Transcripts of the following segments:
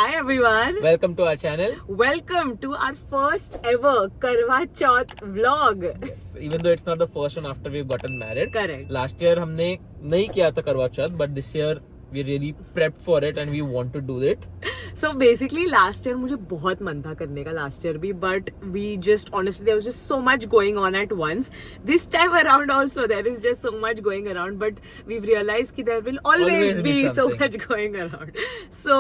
Hi everyone. Welcome to our channel. Welcome to our first ever Karwa Chauth vlog. Yes, even though it's not the first one after we've gotten married. Correct. Last year हमने नहीं किया था करवा चौथ, but this year we really prepped for it and we want to do it. So basically last year मुझे बहुत मन था करने का last year भी, but we just honestly there was just so much going on at once. This time around also there is just so much going around, but we've realized कि there will always be so something. much going around. So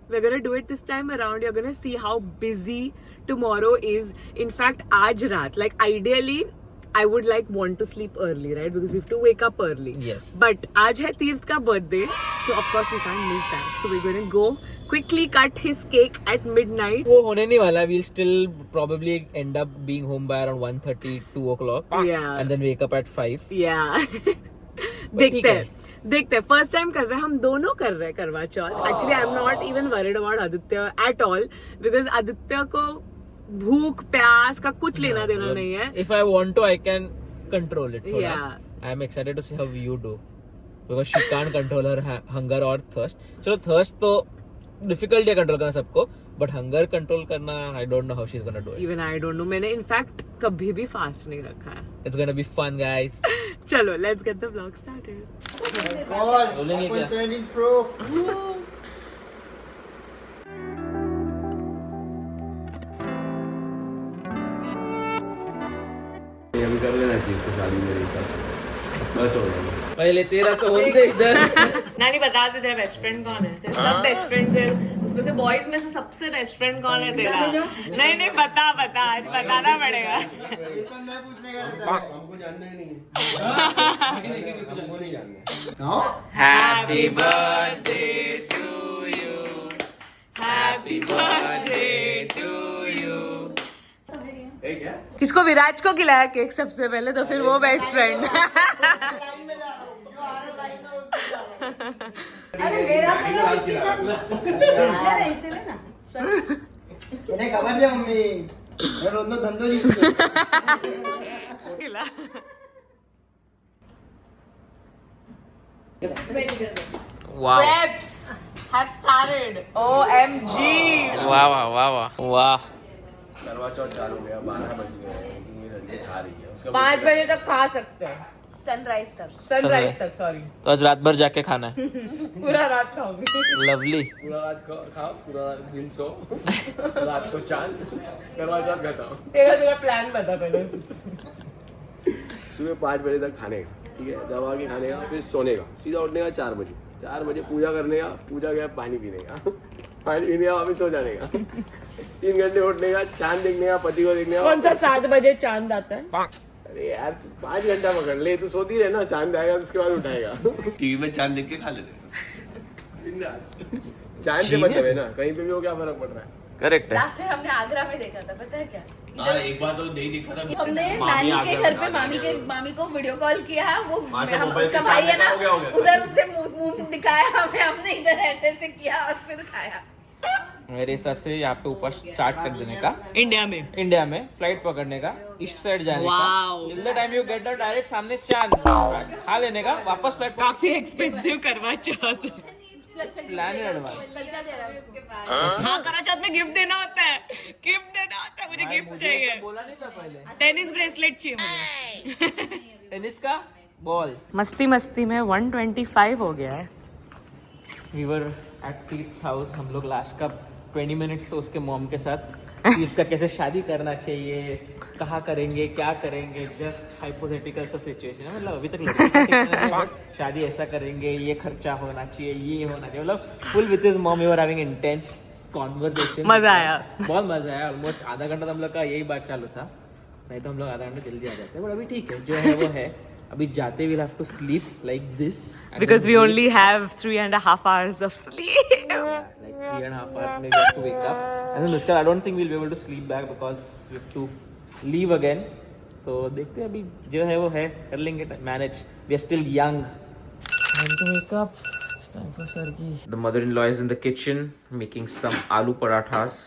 we're gonna do it this time around. You're gonna see how busy tomorrow is. In fact, आज रात, like ideally I would like want to sleep early, right? Because we have to wake up early. Yes. But आज है तीर्थ का birthday, so of course we can't miss that. So we're going to go quickly cut his cake at midnight. वो होने नहीं वाला. We'll still probably end up being home by around 1:30, 2 o'clock. Yeah. And then wake up at 5. Yeah. ठीक है. देखते हैं first time कर रहे हैं, हम दोनों कर रहे हैं Karwa Chauth. Actually I am not even worried about Aditya at all, because Aditya को भूख प्यास का कुछ लेना देना नहीं है. If I want to, I can control it. थोड़ा. Yeah. I'm excited to see how you do, because she can't control her hunger or thirst. चलो thirst तो difficult है control करना सबको, but hunger control करना I don't know how she's gonna do it. Even I don't know. मैंने in fact कभी भी fast नहीं रखा है. It's gonna be fun, guys. चलो let's get the vlog started. God, बोलेंगे iPhone क्या? 17 Pro. अभी कर लेना चाहिए इसको शादी मेरे हिसाब से. बस हो गया. पहले तेरा तो होने दे इधर. नानी बता दे तेरा बेस्ट फ्रेंड कौन है. तेरे सब बेस्ट फ्रेंड्स हैं, उसमें से बॉयज में से सबसे बेस्ट फ्रेंड कौन है तेरा? नहीं बता आज बताना पड़ेगा. ये सब मैं पूछने का रहता है. हमको जानना ही नहीं है. हमको नहीं जानना. कहो? Happy birthday to you. Happy birthday to you. ए क्या? किसको? विराज को खिलाया केक सबसे पहले, तो फिर वो बेस्ट फ्रेंड. लाइन में जा रहा हूँ. जो आ रहा है लाइन में उसको जा रहा हूँ. अरे मेरा तो ना उसके साथ यार ऐसे लेना. એને ખબર છે મમ્મી. મેં રોજનો ધંધો જ છે. Wow. Preps have started. OMG. वाह. करवा चौथ चालू हो गया. 12 बज गए. ये लड़की खा रही है. उसका 5 बजे तक खा सकते हैं. सनराइज तक. सनराइज तक. सॉरी, तो आज रात भर जाके खाना है. पूरा रात खाओगे. लवली. पूरा रात खाओ. पूरा दिन सो. रात को चांद. करवा चौथ खाता हूँ. तेरा प्लान बता पहले. सुबह 5 बजे तक खाने का. ठीक है. दवा के खाने का. फिर सोने का. सीधा उठने का 4 बजे. 4 बजे पूजा करने का. पूजा के बाद पानी पीने का. पानी पीने का वापस सो जाने का. 3 घंटे उठने का. चांद देखने का. पति को देखने का. कौन सा 7 बजे चांद आता है? अरे यार 5 घंटा पकड़ ले. तू सोती रहे ना. चांद आएगा उसके बाद उठाएगा. टीवी में चांद देख के खा लेते. बिंदास. चांद से मतलब है ना. कहीं पे भी हो क्या फर्क पड़ रहा है. करेक्ट है. लास्ट ईयर हमने आगरा में देखा था, पता है क्या? हाँ एक बार तो नहीं दिखा था. हमने मामी नानी आ के गया, घर पे मामी को वीडियो कॉल किया. वो वहाँ से हम मोबाइल से उसका भाई है ना, चांद देखा, हो गया. उधर उसने मुंह दिखाया हमें. हमने इधर ऐसे किया और फिर खाया. मेरे हिसाब से यहाँ पे ऊपर स्टार्ट कर देने का. इंडिया में फ्लाइट पकड़ने का. ईस्ट साइड जाने Wow. का. Till the time you get the direct सामने चांद खा लेने का. वापस फ्लाइट. काफी एक्सपेंसिव करवा चौथ. प्लान है एडवांस. लड़का दे रहा है उसके पास. हाँ, करवा चौथ में गिफ्ट देना होता है. मुझे गिफ्ट चाहिए. बोला नहीं था पहले. टेनिस ब्रेसलेट चाहिए मुझे. टेनिस का बॉल. मस्ती में 125 हो गया है. We were at Pete's house. हम लोग लास्ट का 20 मिनट्स तो उसके मॉम के साथ पीट का कैसे शादी करना चाहिए, कहाँ करेंगे, क्या करेंगे. जस्ट हाइपोथेटिकल सा सिचुएशन है. मतलब अभी तक लड़का शादी ऐसा करेंगे, ये खर्चा होना चाहिए, ये होना चाहिए. मतलब full with his mom we were having intense conversation. मजा आया. बहुत मजा आया. ऑलमोस्ट आधा घंटा तो हम लोग का यही बात चालू था. नहीं तो हम लोग आधा घंटा जल्दी आ जाते हैं. बट अभी ठीक है, जो है वो है. अभी जाते we'll have to sleep like this. Because we only have 3.5 hours of sleep. Like 3.5 hours maybe we have to wake up. And then Nushka, I don't think we'll be able to sleep back because we have to leave again. तो देखते हैं अभी जो है वो है. कर लेंगे manage. We are still young. Time to wake up. It's time for Sargi. The mother-in-law is in the kitchen making some aloo parathas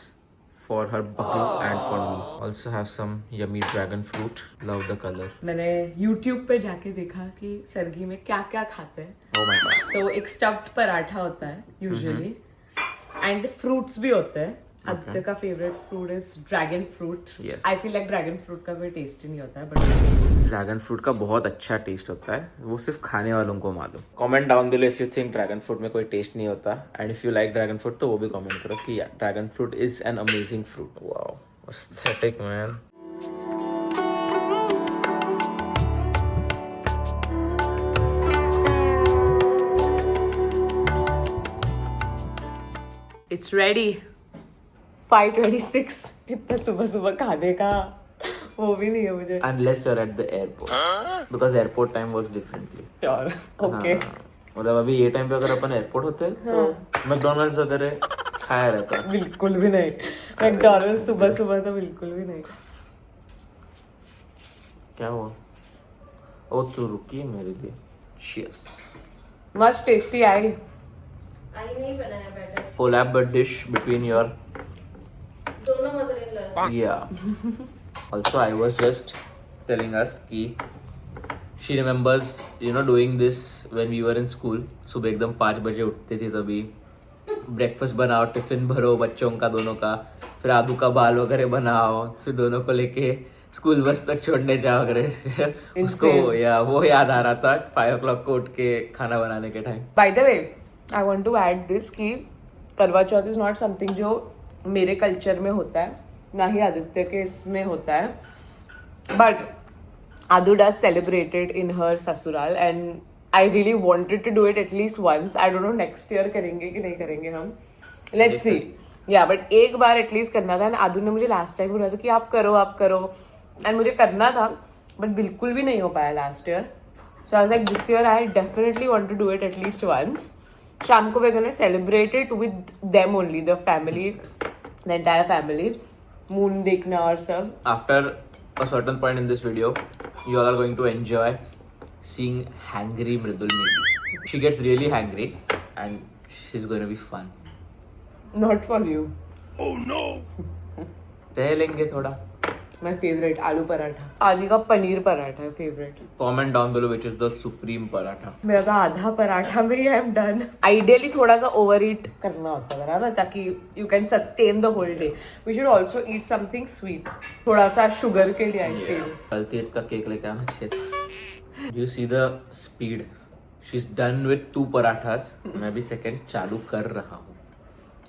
for her bahu and for me. Also have some yummy dragon fruit. Love the color. मैंने YouTube पे जाके देखा कि सर्गी में क्या क्या खाते हैं. Oh my god. तो एक स्टफ्ड पराठा होता है यूजुअली. एंड फ्रूट्स भी होते हैं. आदित्य का favourite fruit is dragon fruit. Yes. I feel like dragon fruit का कोई टेस्ट नहीं होता है बट ड्रैगन फ्रूट का बहुत अच्छा टेस्ट होता है, वो सिर्फ खाने वालों को मालूम. Comment down below if you think dragon fruit में कोई टेस्ट नहीं होता, and if you like dragon fruit तो वो भी कमेंट करो कि dragon fruit is an amazing fruit. Wow, aesthetic man. It's ready. 5:26. इतना सुबह सुबह खाने का वो भी नहीं है मुझे. Unless you're at the airport, because airport time works differently. Sure. Okay. हाँ, मतलब अभी ये टाइम पे अगर अपन एयरपोर्ट होते तो मैकडोनल्ड्स वगैरह खाया रहता. बिल्कुल भी नहीं. मैकडॉनल्ड्स सुबह सुबह तो बिल्कुल भी नहीं. क्या हुआ? ओ तू रुकी है मेरे लिए. Cheers. मस्त टेस्टी आई. आई नहीं बनाया batter. Collab dish between your दोनों mother in law. yeah. Also, I was just telling us कि she remembers doing this when we were in school. सुबह एकदम 5 बजे उठती थी, तभी ब्रेकफास्ट बनाओ, टिफिन भरो बच्चों का दोनों का, फिर आदू का बाल वगैरह बनाओ, फिर दोनों को लेके स्कूल बस तक छोड़ने जाओ वगैरह. उसको वो याद आ रहा था 5 o'clock को उठ के खाना बनाने के time. By the way I want to add this कि करवा चौथ इज नॉट समथिंग जो मेरे कल्चर में होता है, ना ही आदित्य के इसमें होता है, बट आदू डज सेलिब्रेटेड इन हर ससुराल and I really wanted to do it at least once. I don't know next year करेंगे कि नहीं करेंगे हम, लेट्स सी. या बट एक बार एटलीस्ट करना था. आदू ने मुझे लास्ट टाइम बोला था कि आप करो एंड मुझे करना था, बट बिल्कुल भी नहीं हो पाया last year. So I was like this year I definitely want to do it at least once. शाम को we're gonna celebrate it with them only, the family, the entire family. Moon देखना और सब. After a certain point in this video, you all are going to enjoy seeing hangry Mridul maybe. She gets really hangry and she's going to be fun. Not for you. सह लेंगे थोड़ा. My favorite आलू पराठा. आदि का पनीर पराठा है favorite. Comment down below which is the supreme paratha. मेरा तो आधा पराठा में ही I am done. Ideally थोड़ा सा overeat करना होता है बराबर, ताकि you can sustain the whole day. We should also eat something sweet. थोड़ा सा sugar के लिए I feel. कल तेज का केक लेके आना चाहिए. Do you see the speed? She's done with 2 parathas. मैं भी second चालू कर रहा हूँ.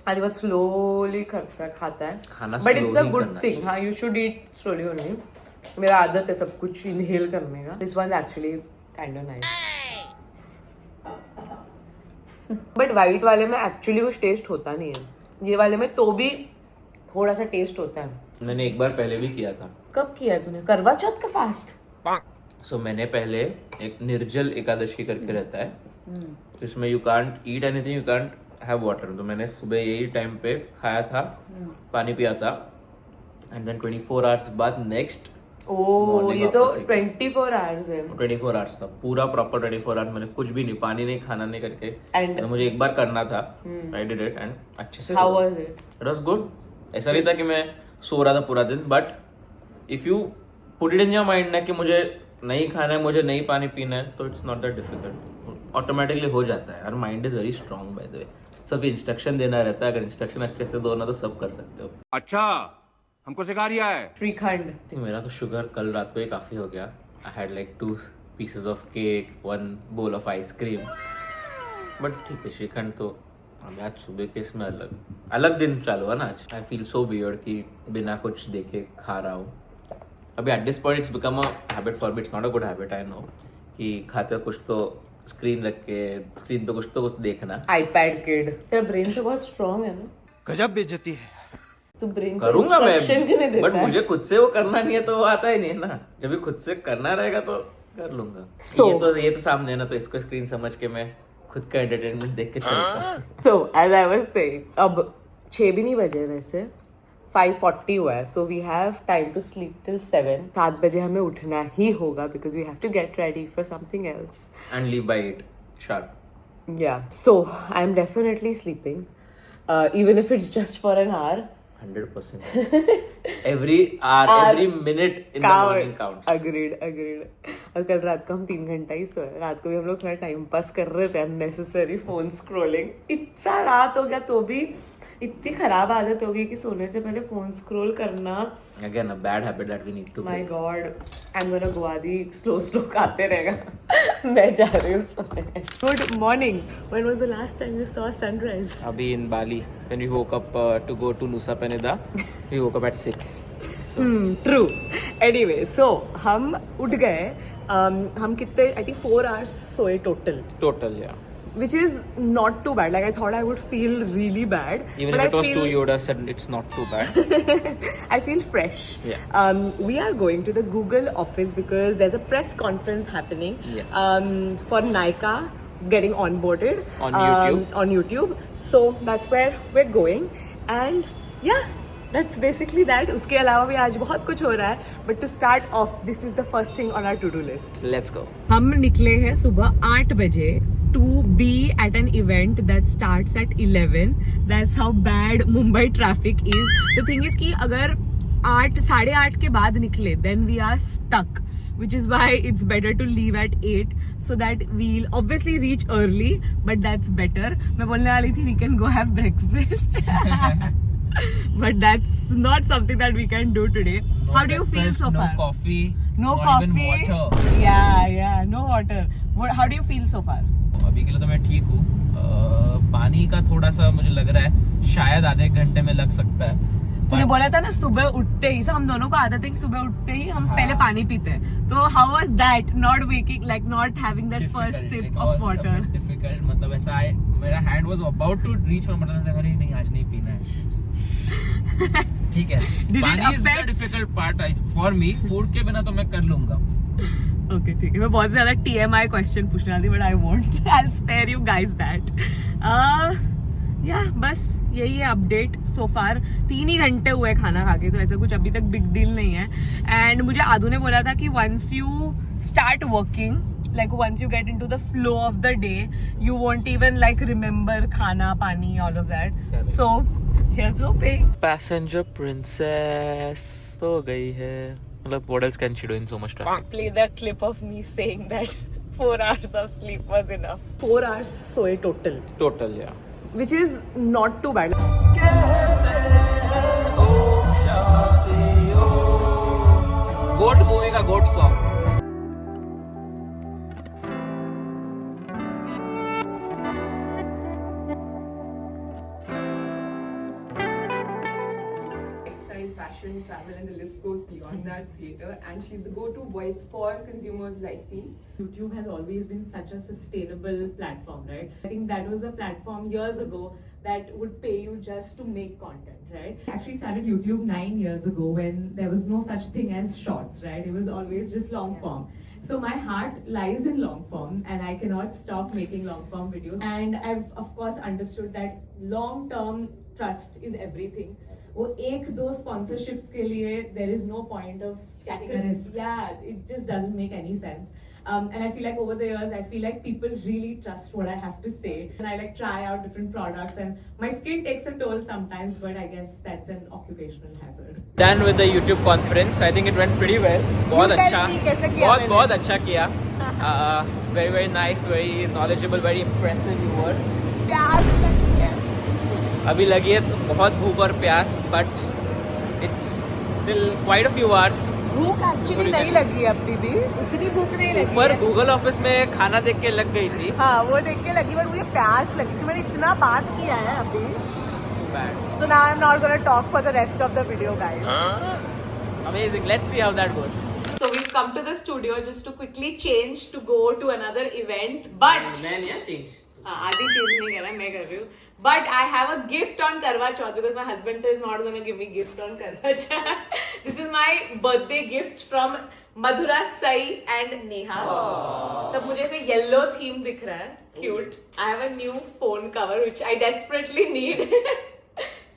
आदि बहुत स्लोली खाता है, खाना but it's a slowly good करना थिंग. चाहिए. हाँ, you should eat slowly only. मेरा आदत है सब कुछ इनहेल करने का. This one actually kind of nice. But white वाले में एक्चुअली कुछ टेस्ट होता नहीं है. ये वाले में तो भी थोड़ा सा टेस्ट होता है. मैंने एक बार पहले भी किया था. कब किया है तूने? करवा चौथ का फास्ट. सो मैंने पहले एक निर्जल एकादशी करके रहता है, जिसमें you can't eat anything, you can't have water. तो मैंने सुबह यही टाइम पे खाया था, पानी पिया था, एंड देन 24 आवर्स बाद नेक्स्ट ओह, ये तो 24 आवर्स है. 24 आवर्स था पूरा प्रॉपर 24 आवर्स. मैंने कुछ भी नहीं, पानी नहीं, खाना नहीं करके. And- तो मुझे एक बार करना था. आई डिड इट एंड अच्छे से how was it? It was good. ऐसा नहीं था कि मैं सो रहा था पूरा दिन, but if you put it in your mind ना कि मुझे नहीं खाना है, मुझे नहीं पानी पीना है, तो it's not that difficult. Automatically हो जाता है. और mind is very strong bye the वे. सब इंस्ट्रक्शन देना रहता है, अगर इंस्ट्रक्शन अच्छे से दो ना तो सब कर सकते हो. अच्छा हमको सिखा रिया है. श्रीखंड. I think मेरा तो शुगर कल रात को ही काफी हो गया. I had like 2 pieces of cake, 1 bowl of ice cream. But ठीक है, श्रीखंड तो अभी आज सुबह के इसमें अलग दिन चालू है ना आज. आई फील सो वियर्ड कि बिना कुछ देखे खा रहा हूँ. अभी at this point it's become a habit for me. It's not a good habit, I know, कि खाते कुछ तो स्क्रीन रख के स्क्रीन पे कुछ देखना. IPad kid. तेरा ब्रेन तो बहुत स्ट्रांग है ना. गजब बेइज्जती है. तू ब्रेन को करूंगा इंस्ट्रक्शन क्यों नहीं मैं, बट देता है? मुझे खुद से वो करना नहीं है तो वो आता ही नहीं है ना. जब भी खुद से करना रहेगा तो कर लूंगा. So- ये तो सामने है ना, तो इसको स्क्रीन समझ के मैं खुद का एंटरटेनमेंट देख के चलता हूँ. So, as I was saying, अब 6 भी नहीं बजे वैसे, 5:40 हुआ है. So we have time to sleep till 7. 7 बजे हमें उठना ही होगा because we have to get ready for something else. And leave by 8 sharp. Yeah. So I'm definitely sleeping, even if it's just for an hour. 100%. Every hour, every minute in the morning counts. Agreed. और कल रात को हम 3 घंटा ही सोए. रात को भी हम लोग थोड़ा टाइम पास कर रहे थे, अननेसेसरी फोन स्क्रॉलिंग. इतना रात हो गया तो भी इतनी खराब आदत हो गई कि सोने से पहले फोन स्क्रॉल करना. Again, a bad habit that we need to My break. God, I'm gonna go आदि slow आते रहेगा. मैं जा रही हूँ सोने. Good morning. When was the last time you saw sunrise? Abhi in Bali, when we woke up to go to Nusa Penida, we woke up at 6. True. Anyway, so हम उठ गए. हम कितने? I think 4 hours सोए total. Total, yeah. Which is not too bad. Like I thought I would feel really bad. Even but if it I was feel, 2, you would have said it's not too bad. I feel fresh. Yeah. We are going to the Google office because there's a press conference happening. Yes. For Nykaa getting onboarded On YouTube. On YouTube. So that's where we're going. And yeah. That's basically that. उसके अलावा भी आज बहुत कुछ हो रहा है. But to start off, this is the first thing on our to-do list. Let's go. हम निकले हैं सुबह 8 बजे to be at an event that starts at 11. That's how bad Mumbai traffic is. The thing is कि अगर 8:30 के बाद निकले, then we are stuck. Which is why it's better to leave at 8 so that we'll obviously reach early, but that's better. मैं बोलने वाली थी we can go have breakfast. But that's not something that we can do today. How do you feel so far? No coffee. No not coffee. Even water. Yeah, no water. How do you feel so far? अभी के लिए तो मैं ठीक हूँ. पानी का थोड़ा सा मुझे लग रहा है शायद आधे घंटे में लग सकता है. तूने बोला था ना सुबह उठते ही, हम दोनों को आदत है कि सुबह उठते ही हम पहले पानी पीते हैं. तो how was that? Not waking, like not having that first sip of water. Difficult. मतलब ऐसा मेरा hand was about to reach for मतलब अरे नहीं आज नहीं पीना है. ठीक है. पानी is the difficult part for me. Food के बिना तो मैं कर लूंगा. ओके ठीक है. मैं बहुत ज्यादा TMI क्वेश्चन पूछने वाली but I won't I spare you guys that. या बस यही है अपडेट सो फार. 3 ही घंटे हुए खाना खा के, तो ऐसा कुछ अभी तक बिग डील नहीं है. एंड मुझे आदू ने बोला था कि once you start working, like once you get into the flow of the day, you won't even like remember khana, pani, all of that. Correct. So here's hoping. Passenger princess हो गई है. मतलब what else can she do in so much traffic? Play the clip of me saying that 4 hours of sleep was enough. 4 hours soe total. Total, yeah. Which is not too bad. Goat movie का goat song. Lifestyle, fashion, travel, and the list goes beyond that creator. And she's the go-to voice for consumers like me. YouTube has always been such a sustainable platform, right? I think that was a platform years ago that would pay you just to make content, right? I actually started YouTube 9 years ago when there was no such thing as shorts, right? It was always just long form. So my heart lies in long form and I cannot stop making long form videos. And I've of course understood that long term trust is everything. वो 1-2 sponsorships के लिए there is no point of taking a risk. Yeah, it just doesn't make any sense. And I feel like over the years, I feel like people really trust what I have to say. And I like try out different products and my skin takes a toll sometimes, but I guess that's an occupational hazard. Done with the YouTube conference. I think it went pretty well. बहुत tell अच्छा. me कैसे किया मैंने? बहुत अच्छा किया. Very nice, very knowledgeable, very impressive you were. प्यास लगी है. अभी लगी है तो बहुत भूख और प्यास, but it's still quite a few hours. भूख एक्चुअली नहीं लगी है अभी भी, उतनी भूख नहीं लगी पर है. गूगल ऑफिस में खाना देख के लग गई थी. हाँ वो देख के लगी, बट मुझे प्यास लगी कि मैंने इतना बात किया है अभी. Bad. So now I'm not gonna talk for the rest of the video, guys. Amazing. Let's see how that goes. So we've come to the studio just to quickly change to go to another event, but आधी change नहीं कर रहा, मैं कर रही हूँ. But I have a gift on Karwa Chauth because my husband is not gonna give me gift on Karwa Chauth. This is my birthday gift from Madhura Sai and Neha. सब मुझे ऐसे yellow theme दिख रहा है, cute. I have a new phone cover which I desperately need.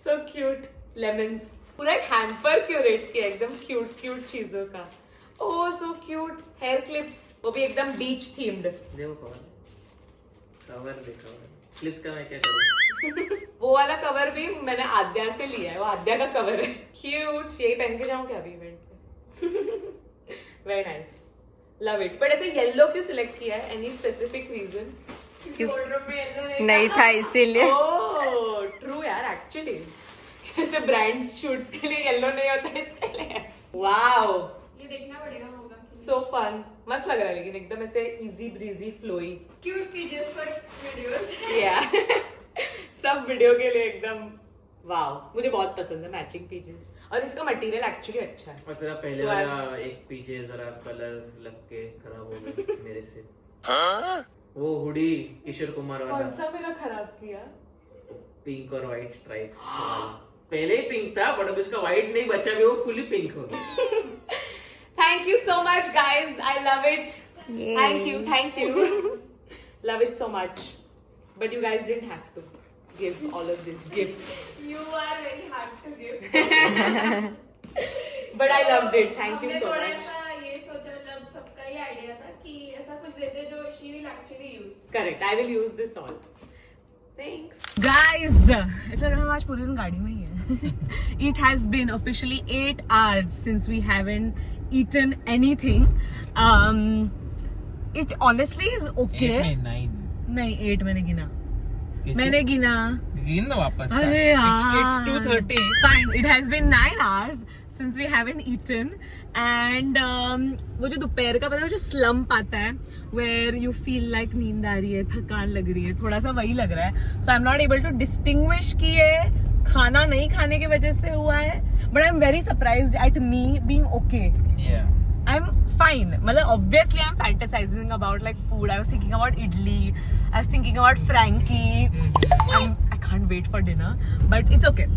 So cute. Lemons. पूरा एक hamper curate किया एकदम cute चीजों का. Oh so cute. Hair clips. वो भी एकदम beach themed. देखो कवर क्लिप्स का मैं क्या करूँ. वो वाला कवर भी मैंने आद्या से लिया है, वो आद्या का कवर है. क्यूट. यही पहन के जाऊँ क्या अभी इवेंट पे? Very nice, love it. But ऐसे येलो क्यों सिलेक्ट किया है? Any specific reason? नहीं था इसीलिए ओह ट्रू यार एक्चुअली जैसे ब्रांड्स शूट्स के लिए येलो नहीं होता इसके लिए वाओ ये देखना पड़ेगा होगा सो फन मस्त लग रहा है लेकिन एकदम ऐसे easy breezy flowy cute PJs for videos या सब वीडियो के लिए एकदम वाओ मुझे बहुत पसंद है मैचिंग पीजेस और इसका मटेरियल एक्चुअली अच्छा है और फिर आप पहले So, वाला एक पीछे जरा कलर लग के खराब हो गया मेरे से वो हुडी किशोर कुमार कौन वाला सा मेरा खराब किया पिंक और व्हाइट स्ट्राइप्स पहले ही पिंक था बट अब इसका व्हाइट नहीं बचा भी वो फुली पिंक हो गया Thank you so much, guys. I love it. Thank you. Love it so much. But you guys didn't have to give all of this gift. You are very hard to give. But I loved it. Thank you हमने so थोड़ा much. सा ये सोचा मतलब सबका ये idea था कि ऐसा कुछ देते जो she will actually use. Correct. I will use this all. Thanks. Guys, ऐसा लग रहा है आज पूरे दिन गाड़ी में ही है. It has been officially 8 hours since we haven't eaten anything. It honestly is okay. 9 नहीं 8 मैंने गिना. मैंने गिना. गिन वापस अरे यार. It's 2:30. Fine. It has been 9 hours since we haven't eaten. And वो जो दोपहर का पता है जो slump आता है where you feel like नींद आ रही है थकान लग रही है थोड़ा सा वही लग रहा है. So I'm not able to distinguish कि ये खाना नहीं खाने की वजह से हुआ है. But I'm very surprised at me being okay. Yeah. I'm fine. मतलब obviously I'm fantasizing about like food. I was thinking about idli. I was thinking about Frankie. I can't wait for dinner. But it's okay.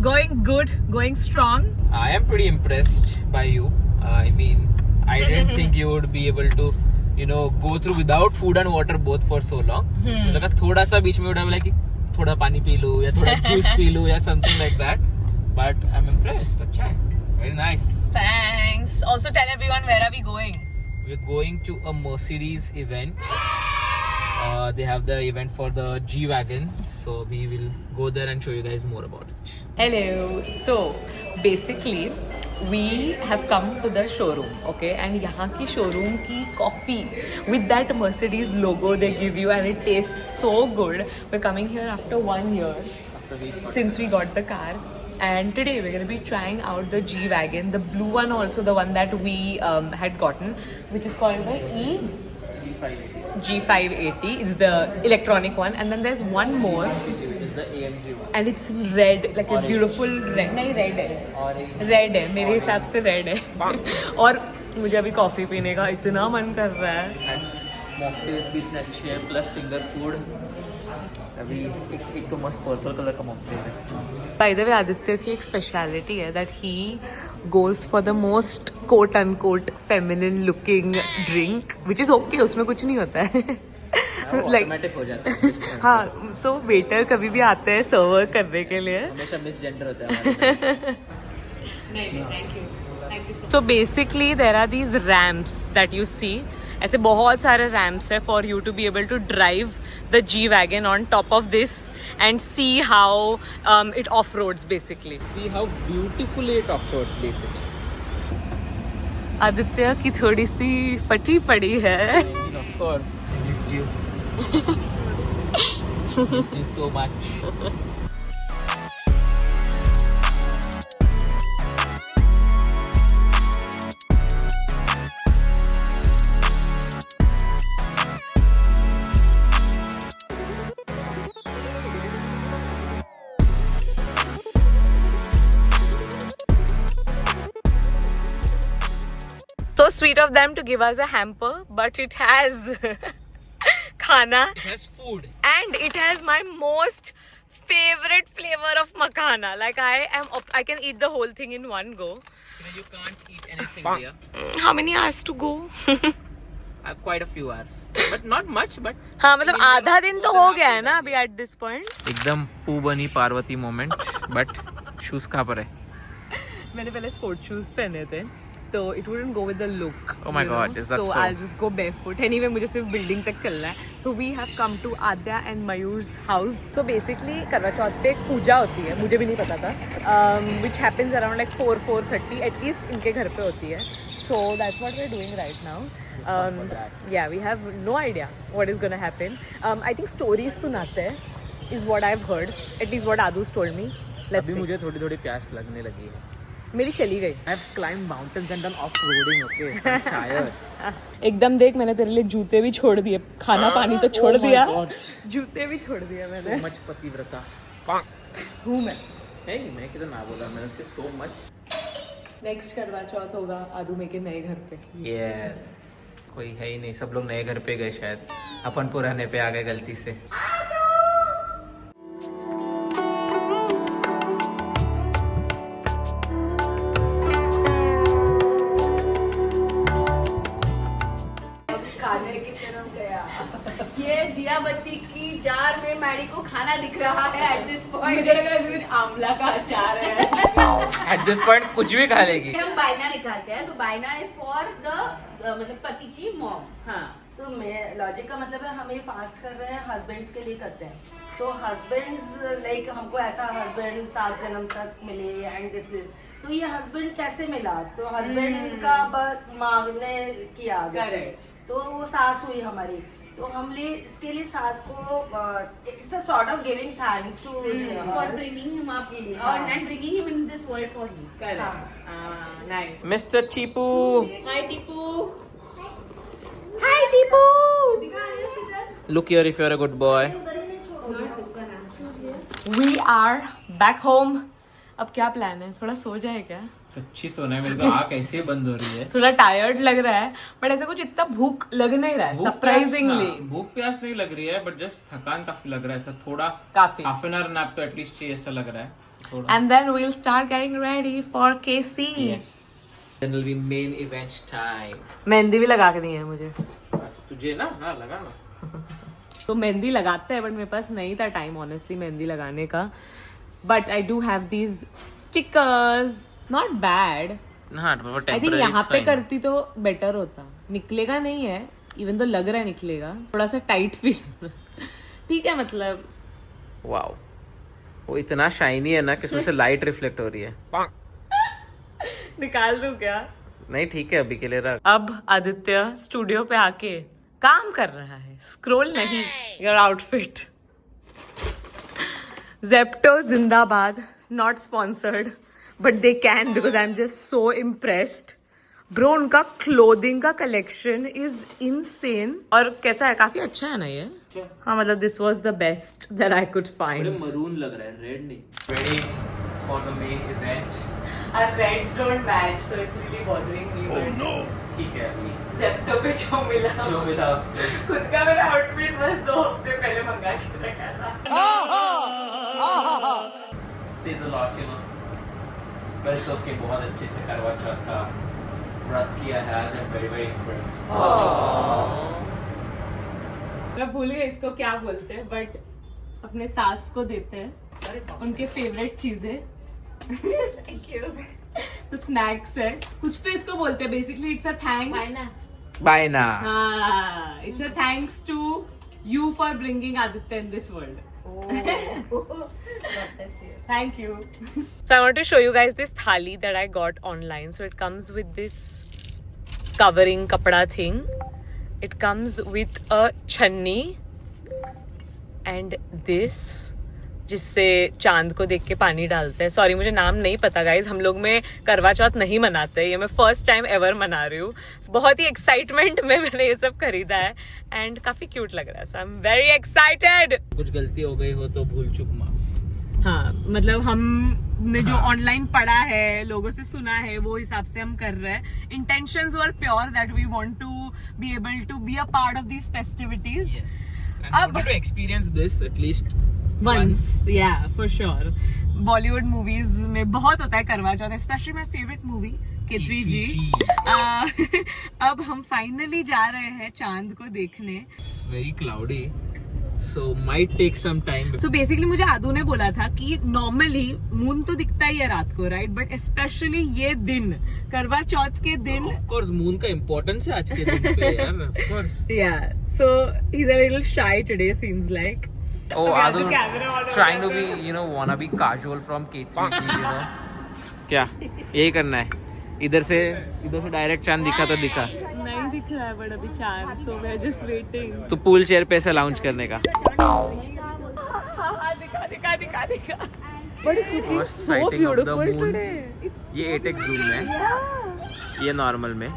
Going good. Going strong. I am pretty impressed by you. I mean, I didn't think you would be able to, you know, go through without food and water both for so long. मुझे लगा थोड़ा सा बीच में उड़ा कि थोड़ा पानी P लूं या थोड़ा जूस पी लूं या something like that. But I'm impressed. अच्छा है. Very nice. Thanks. Also tell everyone where are we going? We're going to a Mercedes event. They have the event for the G-Wagon. So we will go there and show you guys more about it. Hello. So basically we have come to the showroom, okay? And यहाँ की showroom की coffee with that Mercedes logo they give you and it tastes so good. We're coming here after 1 year since we got the car. And today we're going to be trying out the G-Wagon, the blue one also, the one that we had gotten, which is called the G580. It's the electronic one. And then there's one more. It's the AMG one. And it's red, like Orange. a beautiful red. नहीं red है. Orange. Red है, मेरे हिसाब से red है. और मुझे अभी कॉफी पीने का इतना मन कर रहा है. And mocktails भी इतने अच्छे हैं, plus finger food. अभी एक तो मस्त पर्पल कलर का मॉकटेल है. By the way, आदित्य की एक स्पेशलिटी है that he goes for the most quote unquote feminine looking drink, which is okay, उसमें कुछ नहीं होता है. ऑटोमेटिक हो जाता है. हाँ, so waiter कभी भी आते हैं सर्व करने के लिए. हमेशा मिसजेंडर होता है हमारे. नहीं, thank you. So basically there are these ramps that you see. ऐसे बहुत सारे ramps है for you to be able to drive the G-Wagon on top of this and see how it off-roads basically. See how beautifully it off-roads basically. Aditya की थोड़ी सी फटी पड़ी है. Of course, I missed you. Missed you so much. So sweet of them to give us a hamper, but it has khana It has food. and it has my most favorite flavor of makhana. Like I can eat the whole thing in one go. You can't eat anything here. How many hours to go? Quite a few hours, but not much. But हाँ मतलब आधा दिन तो हो गया है ना अभी at this point. एकदम पू बनी पार्वती मोमेंट. बट शूज कहाँ पर है? मैंने पहले स्पोर्ट शूज पहने थे तो it wouldn't go with the look. Oh my you God, know? is that so? I'll just go barefoot. Anyway, मुझे सिर्फ बिल्डिंग तक चलना है. So we have come to Adya and Mayur's house. So basically करवा चौथ पे एक पूजा होती है, मुझे भी नहीं पता था, which happens around like 4:30 at least इनके घर पे होती है. So that's what we're doing right now. Yeah, we have no idea what is gonna happen. I think stories सुनाते हैं is what I've heard. At least what Adu's told me. Let's अभी see. मुझे थोड़ी थोड़ी प्यास लगने लगी है. मेरी चली गई. I have climbed mountains and done off-roading, okay? I'm tired. एकदम देख, मैंने तेरे लिए जूते भी छोड़ दिए, खाना पानी तो छोड़ Oh my दिया, God. जूते भी छोड़ दिया मैंने. So much पतिव्रता. हूँ मैं. नहीं, मैं किधर ना बोला, मैंने से so much. नेक्स्ट करवा चौथ होगा आदू में के नए घर पे. Yes. कोई है ही नहीं, सब लोग नए घर पे गए शायद. अपन पुराने पे आ गए गलती से. ये दिया बत्ती की जार में मैडी को खाना दिख रहा है एट दिस पॉइंट. मुझे लग रहा है इसमें आंवला का अचार है. At this point कुछ भी खा लेगी. हम बायना निकालते हैं, तो बायना इज फॉर द मतलब पति की मॉम. हाँ. सो लॉजिक का मतलब है हम ये फास्ट कर रहे हैं हस्बैंड्स के लिए करते हैं. तो हस्बैंड्स लाइक हमको ऐसा हस्बैंड 7 जन्म तक मिले एंड दिस, तो ये हस्बैंड कैसे मिला? तो हस्बैंड का मांगने किया आगे, तो वो सास हुई हमारी. तो हमने इसके लिए सास को it's a sort of giving thanks to for bringing him up और and bringing him in this world for him. Nice. Mr. Chipu. Hi Tipu. Hi Tipu. Look here if you're a good boy. Not this one. We are back home. अब क्या plan है? थोड़ा सो जाए क्या? सच्ची सोना है, मेरे को आँख ऐसे बंद हो रही है. थोड़ा टायर्ड लग रहा है, बट ऐसा कुछ इतना भूख लग नहीं रहा है. सरप्राइजिंगली भूख प्यास नहीं लग रही है, बट जस्ट थकान काफी लग रहा है. ऐसा थोड़ा काफी. हाफ एन आवर नैप तो एटलीस्ट चाहिए, ऐसा लग रहा है थोड़ा. And then we'll start getting ready for KC. Yes. Then will be main event time. Mehndi भी लगानी है मुझे. तुझे ना, हाँ लगा ना. तो मेहंदी लगाते हैं, बट मेरे पास नहीं था टाइम ऑनेस्टली मेहंदी लगाने का. But I do have these stickers. Not bad. हाँ, आई थिंक यहाँ पे करती तो बेटर होता. निकलेगा नहीं है, इवन तो लग रहा है निकलेगा. थोड़ा सा टाइट फील. ठीक है, मतलब वाओ, वो इतना शाइनी है ना कि उसमें से लाइट रिफ्लेक्ट हो रही है. निकाल दूं क्या? नहीं ठीक है, अभी के लिए रख. अब आदित्य स्टूडियो पे आके काम कर रहा है, स्क्रोल नहीं. Your outfit. जेप्टो जिंदाबाद. Not sponsored, but they can because I am just so impressed. Bro, उनका क्लोथिंग का कलेक्शन इज इनसेन. और कैसा है? काफी अच्छा है ना ये. हाँ, मतलब this was the best that I could find. Maroon लग रहा है, रेड नहीं. Ready for the main event. And reds don't match, so it's really bothering me. Oh no. ठीक है, अभी Zepto पे जो मिला, जो मिला उसको. खुद का मेरा आउटफिट बस 2 हफ्ते पहले मंगा के रखा था. Says a lot, you know. पर इट्स ओके. बहुत अच्छे से करवा चौथ का व्रत किया है आज. I'm very very impressed. मैं भूल गई इसको क्या बोलते हैं, बट अपने सास को देते हैं उनके फेवरेट चीजें. Thank you. तो स्नैक्स है कुछ, तो इसको बोलते हैं बेसिकली. It's a thanks. बायना. बाय ना. हाँ, it's a thanks to you for bringing Aditya in this world. God bless you. Thank you. So I want to show you guys this thali that I got online. So it comes with this covering kapda thing. It comes with a chhanni and this, जिससे चांद को देख के पानी डालते हैं. Sorry, मुझे नाम नहीं पता गाइज. हम लोग में करवा चौथ नहीं मनाते. ये मैं फर्स्ट टाइम एवर मना रही हूँ. बहुत ही एक्साइटमेंट में मैंने ये सब खरीदा है एंड काफी क्यूट लग रहा है. सो आई एम वेरी एक्साइटेड. कुछ गलती हो गई हो तो भूल चूक माफ. हाँ, मतलब हमने जो ऑनलाइन पढ़ा है, लोगों से सुना है, वो हिसाब से हम कर रहे हैं. Intentions were pure that we want to be able to be a part of these festivities. अब to experience this at least once. Yeah, for sure. Bollywood movies में बहुत होता है Karwa Chauth, specially my favourite movie K3G. अब हम finally जा रहे हैं चांद को देखने. very cloudy, So might take some time. So basically मुझे आदू ने बोला था कि normally मून तो दिखता ही है रात को, right? But especially ये दिन, करवा चौथ के दिन. Of course, moon का importance है आज के दिन पे यार. Of course. Yeah. So he's a little shy today, seems like. Oh, Okay, Adu the camera on trying to over. be, wanna be casual from K3G, क्या यही करना है? इधर से डायरेक्ट चांद दिखा तो दिखा. नहीं दिख रहा है but अभी चांद, so we're just waiting. तो पूल चेयर पे ऐसा लाउंज करने का. दिखा. But it's looking First so sighting of the beautiful moon. today. ये 8x zoom में, ये नॉर्मल में.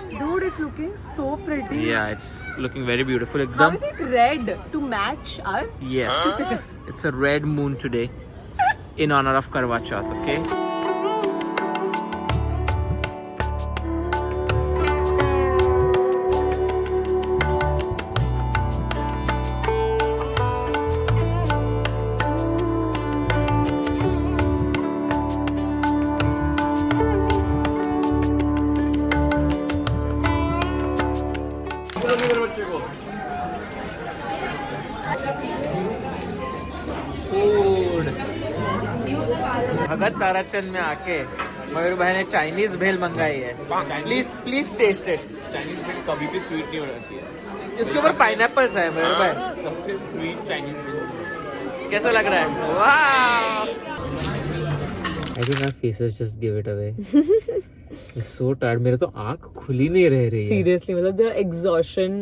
Dude, it's looking so pretty. Yeah, it's looking very beautiful. How एकदम. is it red to match us? Yes, it's a red moon today in honor of Karwa Chauth. Okay. Food. Bhagat Tarachand में आके मयूर भाई ने Chinese भेल मंगाई है. Please test it. Chinese में कभी भी स्वीट नहीं होना चाहिए. इसके ऊपर पाइनएप्पल्स है मयूर भाई. सबसे स्वीट चाइनीज में. कैसा लग रहा है? वाह. I think our faces just give it away. I'm so tired. मेरे तो आँख खुली नहीं रह रही है. Seriously, मतलब the exhaustion,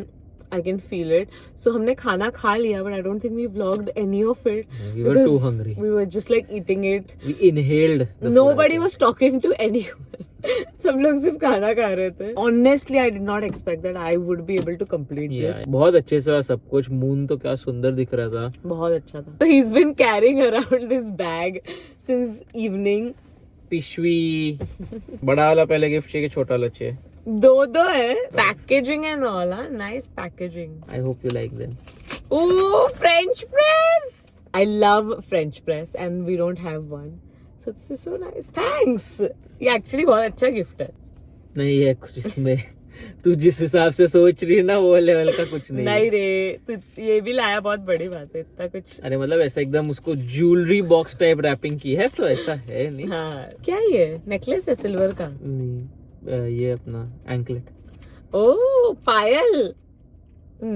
I can feel it. So हमने खाना खा लिया, but I don't think we vlogged any of it. We were too hungry. We were just like eating it. We inhaled. The Nobody food. was talking to anyone. सब लोग सिर्फ खाना खा रहे थे. Honestly, I did not expect that I would be able to complete Yeah, this. बहुत अच्छे से सब कुछ. मून तो क्या सुंदर दिख रहा था. बहुत अच्छा था. So he's been carrying around this bag since evening. पिशवी. बड़ा वाला पहले गिफ्ट चाहिए कि छोटा वाला चाहिए? दो है. Packaging and all, huh? Nice packaging. I hope you like them. Oh, French press! I love French press and we don't have one. So this is so nice. Thanks! ये actually बहुत अच्छा gift है. नहीं है कुछ इसमें. तू जिस हिसाब से सोच रही है ना वो लेवल का कुछ नहीं. नहीं रे, तू ये भी लाया बहुत बड़ी बात है. इतना कुछ. अरे मतलब ऐसा एकदम उसको ज्वेलरी बॉक्स टाइप रैपिंग की है तो ऐसा है नहीं. हाँ. क्या ये? नेकलेस है सिल्वर का? नहीं, ये अपना anklet. Oh, Payal.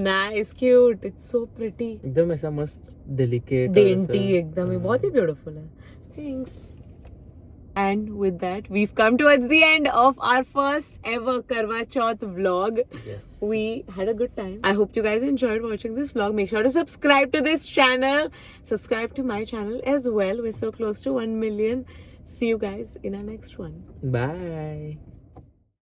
Nice, cute. It's so pretty. एकदम ऐसा मस्त डेलिकेट. Dainty एकदम. ये बहुत ही beautiful है. Thanks. And with that, we've come towards the end of our first ever Karwa Chauth vlog. Yes. We had a good time. I hope you guys enjoyed watching this vlog. Make sure to subscribe to this channel. Subscribe to my channel as well. We're so close to 1 million. See you guys in our next one. Bye.